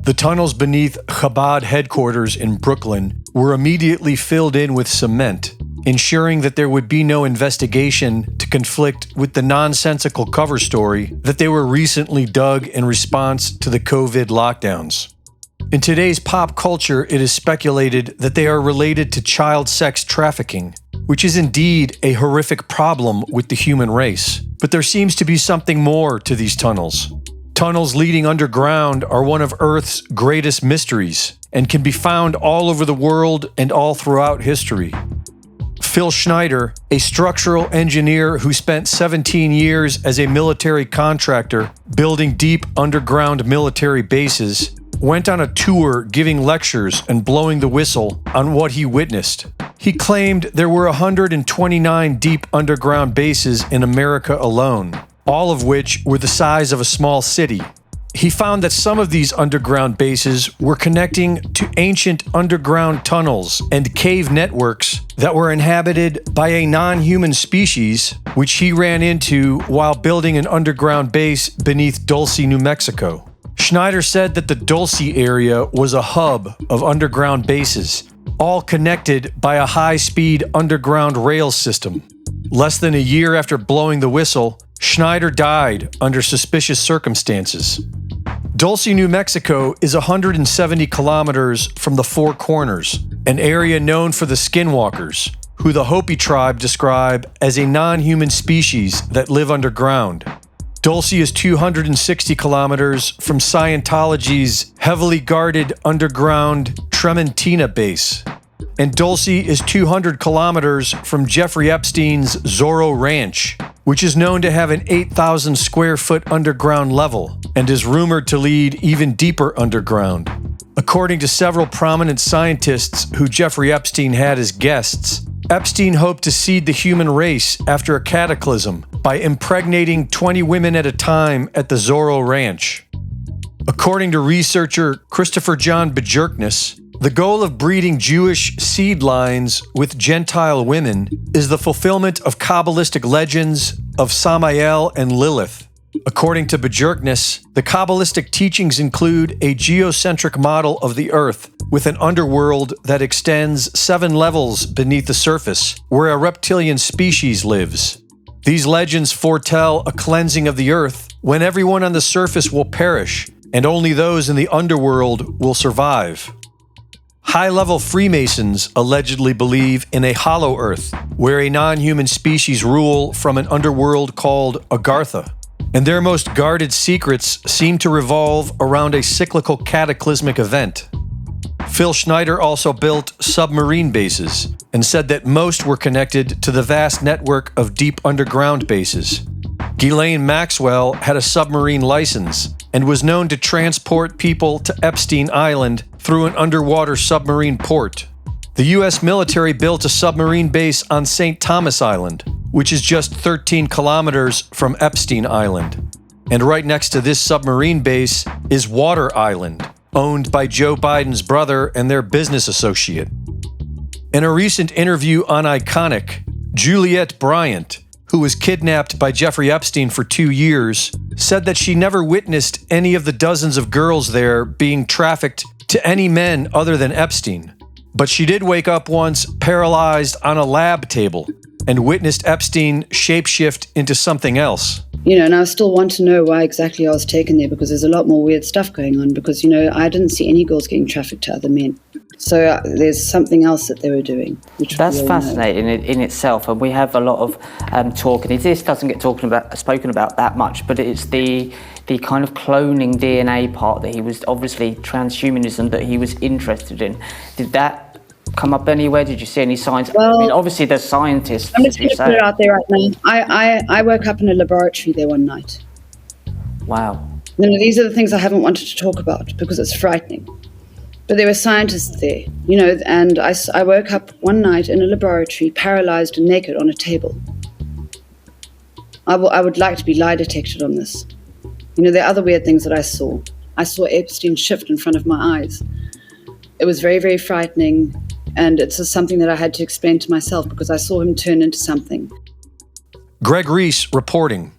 The tunnels beneath Chabad headquarters in Brooklyn were immediately filled in with cement, ensuring that there would be no investigation to conflict with the nonsensical cover story that they were recently dug in response to the COVID lockdowns. In today's pop culture, it is speculated that they are related to child sex trafficking, which is indeed a horrific problem with the human race. But there seems to be something more to these tunnels. Tunnels leading underground are one of Earth's greatest mysteries and can be found all over the world and all throughout history. Phil Schneider, a structural engineer who spent 17 years as a military contractor building deep underground military bases, went on a tour giving lectures and blowing the whistle on what he witnessed. He claimed there were 129 deep underground bases in America alone, all of which were the size of a small city. He found that some of these underground bases were connecting to ancient underground tunnels and cave networks that were inhabited by a non-human species, which he ran into while building an underground base beneath Dulce, New Mexico. Schneider said that the Dulce area was a hub of underground bases, all connected by a high-speed underground rail system. Less than a year after blowing the whistle, Schneider died under suspicious circumstances. Dulce, New Mexico is 170 kilometers from the Four Corners, an area known for the Skinwalkers, who the Hopi tribe describe as a non-human species that live underground. Dulce is 260 kilometers from Scientology's heavily guarded underground Trementina base. And Dulce is 200 kilometers from Jeffrey Epstein's Zorro Ranch, which is known to have an 8,000 square foot underground level and is rumored to lead even deeper underground. According to several prominent scientists who Jeffrey Epstein had as guests, Epstein hoped to seed the human race after a cataclysm by impregnating 20 women at a time at the Zorro Ranch. According to researcher Christopher John Bjerknes, the goal of breeding Jewish seed lines with Gentile women is the fulfillment of Kabbalistic legends of Samael and Lilith. According to Bjerknes, the Kabbalistic teachings include a geocentric model of the earth with an underworld that extends 7 levels beneath the surface, where a reptilian species lives. These legends foretell a cleansing of the earth when everyone on the surface will perish, and only those in the underworld will survive. High-level Freemasons allegedly believe in a hollow earth, where a non-human species rule from an underworld called Agartha, and their most guarded secrets seem to revolve around a cyclical cataclysmic event. Phil Schneider also built submarine bases and said that most were connected to the vast network of deep underground bases. Ghislaine Maxwell had a submarine license and was known to transport people to Epstein Island through an underwater submarine port. The U.S. military built a submarine base on St. Thomas Island, which is just 13 kilometers from Epstein Island. And right next to this submarine base is Water Island, owned by Joe Biden's brother and their business associate. In a recent interview on Iconic, Juliette Bryant, who was kidnapped by Jeffrey Epstein for 2 years, said that she never witnessed any of the dozens of girls there being trafficked to any men other than Epstein. But she did wake up once paralyzed on a lab table and witnessed Epstein shapeshift into something else. And I still want to know why exactly I was taken there, because there's a lot more weird stuff going on, because, I didn't see any girls getting trafficked to other men. So there's something else that they were doing. That's fascinating in itself, and we have a lot of talk, and this doesn't get spoken about that much, but it's the kind of cloning DNA part that he was, obviously transhumanism, that he was interested in. Did that come up anywhere? Did you see any signs? Well, obviously there's scientists. I'm just going to put it out there right now. I woke up in a laboratory there one night. Wow. These are the things I haven't wanted to talk about because it's frightening. But there were scientists there, and I woke up one night in a laboratory, paralyzed and naked on a table. I would like to be lie detected on this. There are other weird things that I saw. I saw Epstein shift in front of my eyes. It was very, very frightening, and it's just something that I had to explain to myself because I saw him turn into something. Greg Reese reporting.